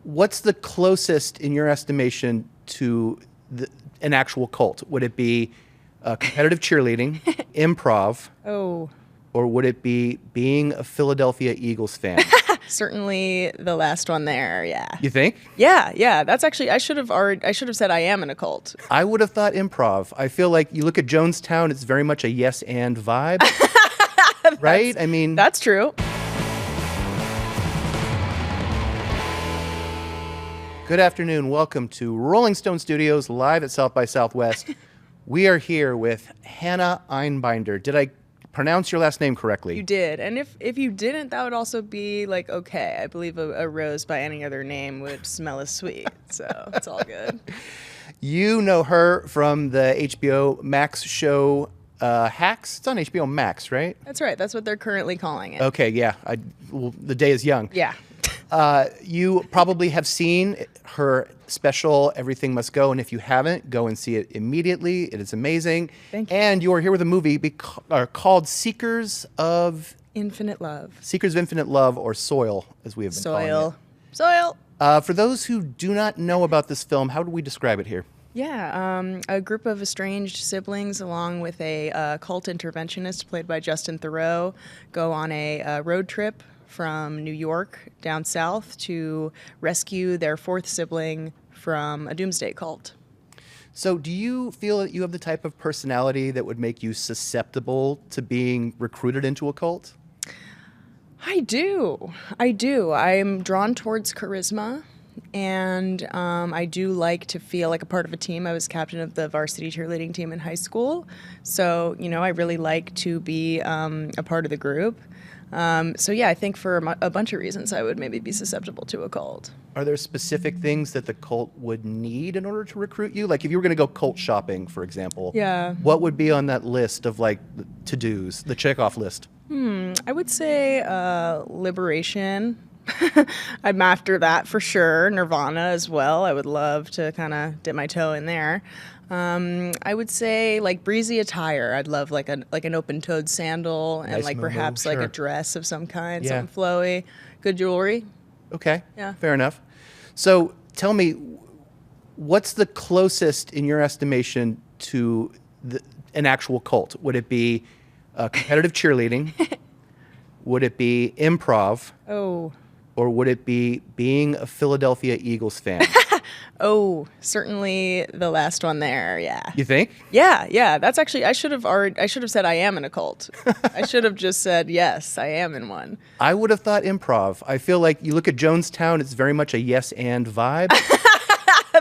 What's the closest, in your estimation, to an actual cult? Would it be competitive cheerleading, improv, or would it be being a Philadelphia Eagles fan? Certainly the last one there, yeah. You think? Yeah. That's actually, I should have said I am in a cult. I would have thought improv. I feel like you look at Jonestown, it's very much a yes and vibe. Right? I mean, that's true. Good afternoon. Welcome to Rolling Stone Studios live at South by Southwest. We are here with Hannah Einbinder. Did I pronounce your last name correctly? You did. And if you didn't, that would also be like, okay. I believe a rose by any other name would smell as sweet. So it's all good. You know her from the HBO Max show Hacks. It's on HBO Max, right? That's right. That's what they're currently calling it. Okay, yeah. The day is young. Yeah. You probably have seen her special, Everything Must Go, and if you haven't, go and see it immediately. It is amazing. Thank you. And you are here with a movie called Seekers of Infinite Love. Seekers of Infinite Love, or Soil, as we have been calling it. Soil. For those who do not know about this film, how do we describe it here? Yeah, a group of estranged siblings, along with a cult interventionist played by Justin Theroux, go on a road trip from New York down south to rescue their fourth sibling from a doomsday cult. So do you feel that you have the type of personality that would make you susceptible to being recruited into a cult? I do. I'm drawn towards charisma, and I do like to feel like a part of a team. I was captain of the varsity cheerleading team in high school, so I really like to be a part of the group. So yeah, I think for a bunch of reasons I would maybe be susceptible to a cult. Are there specific things that the cult would need in order to recruit you? Like if you were going to go cult shopping, for example, yeah, what would be on that list of like to-dos, the checkoff list? I would say liberation. I'm after that for sure. Nirvana as well. I would love to kind of dip my toe in there. I would say like breezy attire. I'd love like an open-toed sandal and Nice like moo-moo, perhaps sure. like a dress of some kind, Yeah. something flowy. Good jewelry. Okay, Yeah. fair enough. So tell me, what's the closest, in your estimation, to an actual cult? Would it be competitive cheerleading? Would it be improv? Or would it be being a Philadelphia Eagles fan? Certainly the last one there, yeah. You think? Yeah. That's actually, I should have said I am in a cult. I should have just said, yes, I am in one. I would have thought improv. I feel like you look at Jonestown, it's very much a yes and vibe.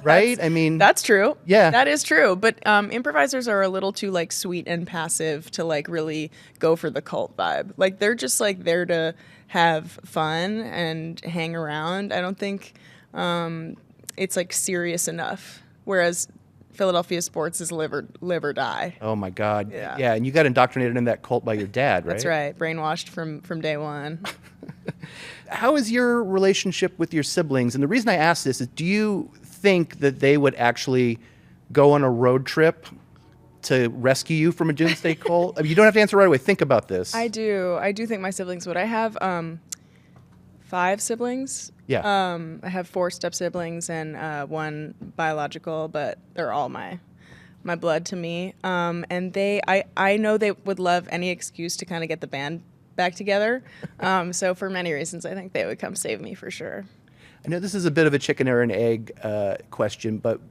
Right? I mean, that's true. Yeah. That is true. But improvisers are a little too like sweet and passive to like really go for the cult vibe. Like they're just like there to have fun and hang around. I don't think it's like serious enough. Whereas Philadelphia sports is live or die. Oh my God. Yeah. And you got indoctrinated in that cult by your dad, right? That's right. Brainwashed from day one. How is your relationship with your siblings? And the reason I ask this is, do you think that they would actually go on a road trip to rescue you from a doomsday cult? I mean, you don't have to answer right away. Think about this. I do think my siblings would. I have 5 siblings. Yeah. I have 4 step siblings and 1 biological, but they're all my blood to me. And I know they would love any excuse to kind of get the band back together. So for many reasons, I think they would come save me for sure. I know this is a bit of a chicken or an egg question, but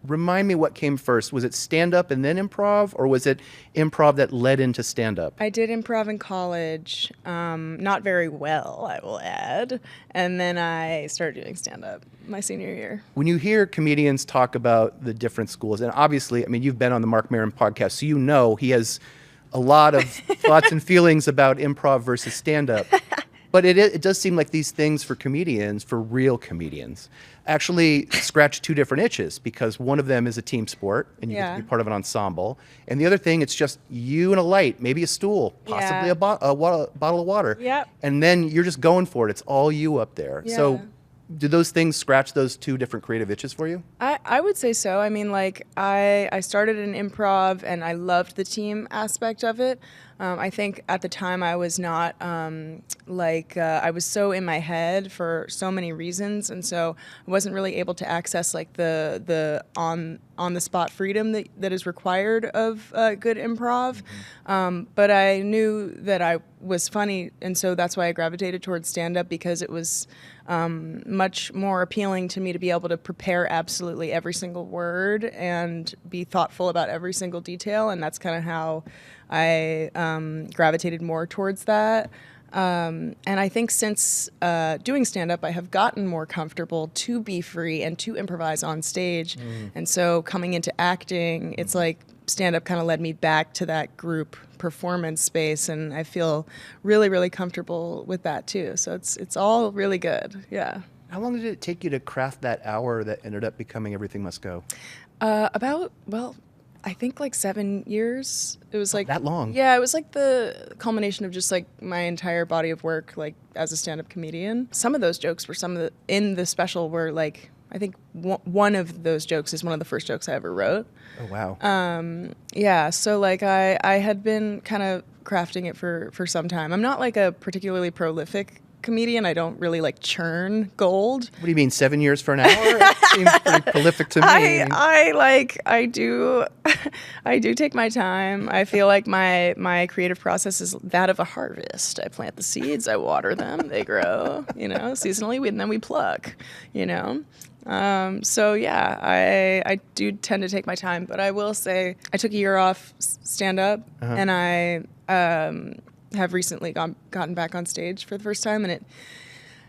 remind me what came first. Was it stand-up and then improv, or was it improv that led into stand-up? I did improv in college, not very well, I will add, and then I started doing stand-up my senior year. When you hear comedians talk about the different schools, and obviously, I mean, you've been on the Mark Maron podcast, so you know he has a lot of thoughts and feelings about improv versus stand-up. But it does seem like these things for comedians, for real comedians, actually scratch 2 different itches, because one of them is a team sport and you get to be part of an ensemble. And the other thing, it's just you and a light, maybe a stool, possibly a bottle of water. Yep. And then you're just going for it. It's all you up there. Yeah. So do those things scratch those 2 different creative itches for you? I would say so. I mean, like, I started in improv and I loved the team aspect of it. I think at the time I was not I was so in my head for so many reasons, and so I wasn't really able to access like the on the spot freedom that is required of good improv. But I knew that I was funny, and so that's why I gravitated towards stand-up, because it was much more appealing to me to be able to prepare absolutely every single word and be thoughtful about every single detail, and that's kind of how I gravitated more towards that. And I think since doing stand-up, I have gotten more comfortable to be free and to improvise on stage. And so coming into acting, it's like stand-up kind of led me back to that group performance space, and I feel really, really comfortable with that too. So it's all really good, yeah. How long did it take you to craft that hour that ended up becoming Everything Must Go? I think like 7 years. It was like that long. Yeah, it was like the culmination of just like my entire body of work, like as a stand-up comedian. Some of those jokes were in the special were like, I think one of those jokes is one of the first jokes I ever wrote. Oh wow. Yeah, so like I had been kind of crafting it for some time. I'm not like a particularly prolific comedian. I don't really like churn gold. What do you mean, 7 years for an hour? It seems pretty prolific to me. I do take my time. I feel like my creative process is that of a harvest. I plant the seeds, I water them, they grow, seasonally, and then we pluck, So yeah, I do tend to take my time, but I will say I took a year off stand up, and I have recently gotten back on stage for the first time, and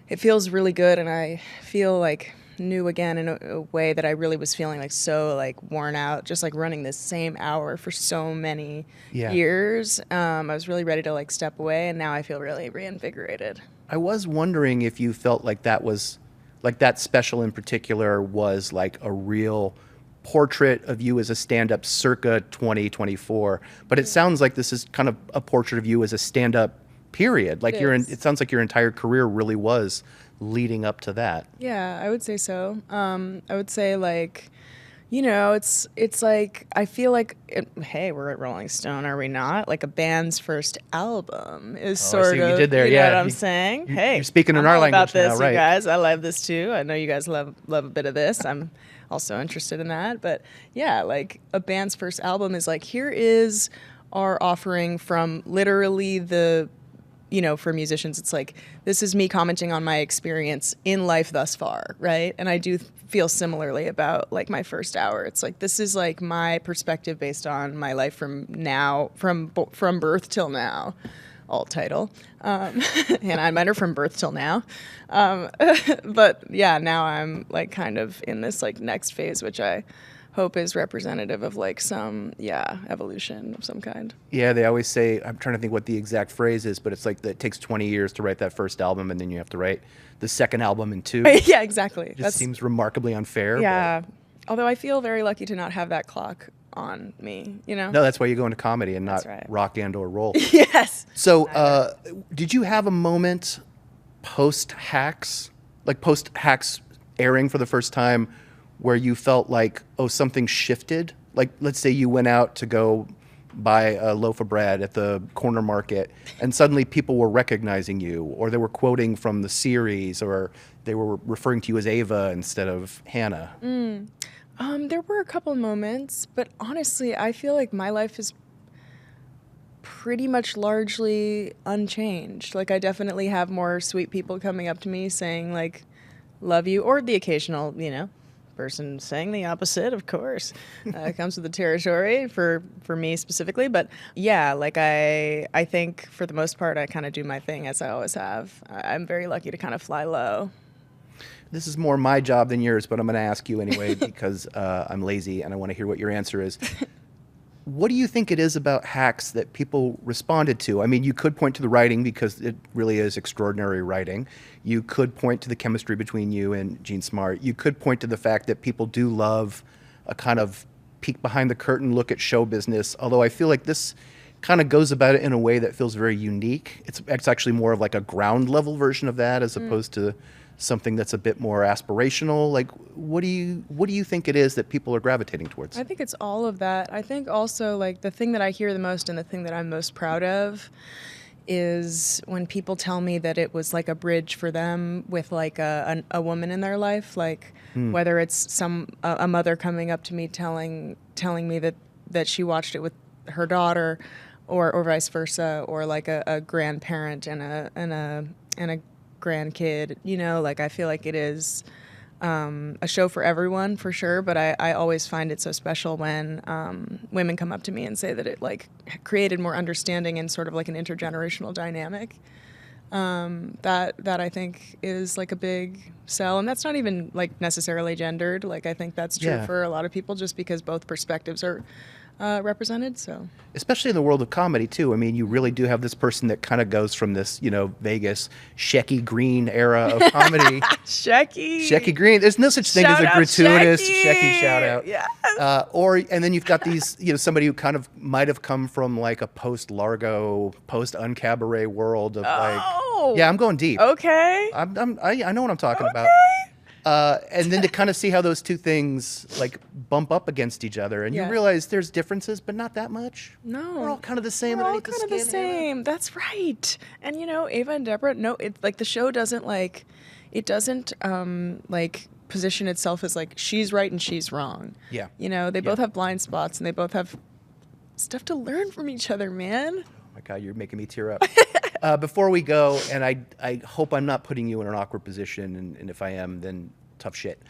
it feels really good, and I feel like new again in a way that I really was feeling like so like worn out, just like running this same hour for so many years. I was really ready to like step away, and now I feel really reinvigorated. I was wondering if you felt like that was like that special in particular was like a real portrait of you as a stand-up circa 2024, but it sounds like this is kind of a portrait of you as a stand-up period. Like it sounds like your entire career really was leading up to that. Yeah, I would say so. I would say like, it's like, I feel like, hey, we're at Rolling Stone, are we not? Like a band's first album is sort of, you did there, you know what I'm saying? Hey, you're speaking in our language about this, now, right? You guys. I love this too. I know you guys love a bit of this. I'm also interested in that. But yeah, like a band's first album is like, here is our offering from literally for musicians, it's like, this is me commenting on my experience in life thus far, right? And I do feel similarly about like my first hour. It's like, this is like my perspective based on my life from birth till now. Alt title. And Einbinder, from birth till now. But yeah, now I'm like kind of in this like next phase, which I hope is representative of like some evolution of some kind. Yeah, they always say, I'm trying to think what the exact phrase is, but it's like that it takes 20 years to write that first album, and then you have to write the second album in 2. Yeah, exactly. It just seems remarkably unfair. Yeah. Although I feel very lucky to not have that clock on me, No, that's why you go into comedy and not rock and or roll. Yes. So did you have a moment post-Hacks airing for the first time where you felt like, oh, something shifted? Like, let's say you went out to go buy a loaf of bread at the corner market, and suddenly people were recognizing you, or they were quoting from the series, or they were referring to you as Ava instead of Hannah. There were a couple moments, but honestly, I feel like my life is pretty much largely unchanged. Like, I definitely have more sweet people coming up to me saying, like, love you, or the occasional, person saying the opposite, of course. Comes with the territory for me specifically. But yeah, like I think for the most part, I kind of do my thing as I always have. I'm very lucky to kind of fly low. This is more my job than yours, but I'm going to ask you anyway because I'm lazy and I want to hear what your answer is. What do you think it is about Hacks that people responded to? I mean, you could point to the writing because it really is extraordinary writing. You could point to the chemistry between you and Gene Smart. You could point to the fact that people do love a kind of peek behind the curtain look at show business, although I feel like this kind of goes about it in a way that feels very unique. It's actually more of like a ground level version of that as opposed to something that's a bit more aspirational? Like, what do you think it is that people are gravitating towards? I think it's all of that. I think also, like, the thing that I hear the most and the thing that I'm most proud of is when people tell me that it was like a bridge for them with like a woman in their life, like whether it's a mother coming up to me telling me that she watched it with her daughter, or vice versa, or like a grandparent and a grandkid. You know, like, I feel like it is a show for everyone, for sure, but I always find it so special when women come up to me and say that it like created more understanding and sort of like an intergenerational dynamic. That I think is like a big sell, and that's not even like necessarily gendered. Like, I think that's true for a lot of people, just because both perspectives are represented. So, especially in the world of comedy too. I mean, you really do have this person that kind of goes from this, Vegas Shecky Green era of comedy. Shecky Green. There's no such thing as a gratuitous Shecky shout out. Yeah. And then you've got these, somebody who kind of might have come from like a post Largo, post Uncabaret world of yeah, I'm going deep. Okay. I know what I'm talking about. And then to kind of see how those two things like bump up against each other, and you realize there's differences, but not that much. No, we're all kind of the same. We're all kind of the same. That's right. And Ava and Deborah. No, it's like the show doesn't like position itself as like she's right and she's wrong. Yeah. They both have blind spots, and they both have stuff to learn from each other, man. Oh my God, you're making me tear up. Before we go, and I hope I'm not putting you in an awkward position, and if I am, then tough shit.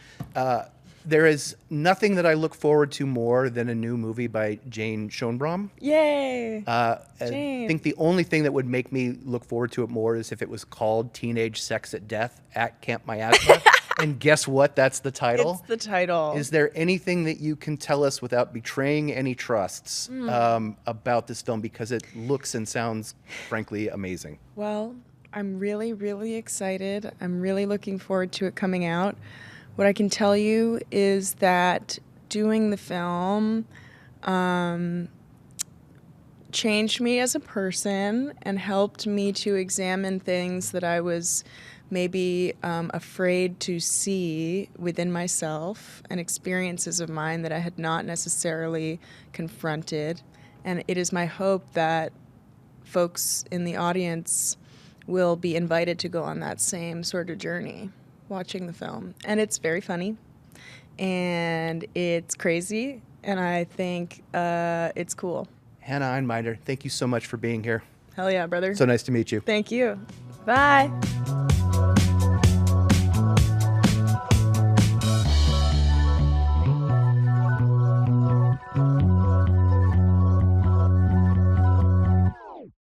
There is nothing that I look forward to more than a new movie by Jane Schoenbraun. Yay! I think the only thing that would make me look forward to it more is if it was called Teenage Sex at Death at Camp Miasma. And guess what? That's the title. It's the title. Is there anything that you can tell us without betraying any trusts about this film? Because it looks and sounds, frankly, amazing. Well, I'm really, really excited. I'm really looking forward to it coming out. What I can tell you is that doing the film changed me as a person and helped me to examine things that I was maybe afraid to see within myself, and experiences of mine that I had not necessarily confronted. And it is my hope that folks in the audience will be invited to go on that same sort of journey watching the film. And it's very funny, and it's crazy, and I think it's cool. Hannah Einbinder, thank you so much for being here. Hell yeah, brother. So nice to meet you. Thank you. Bye.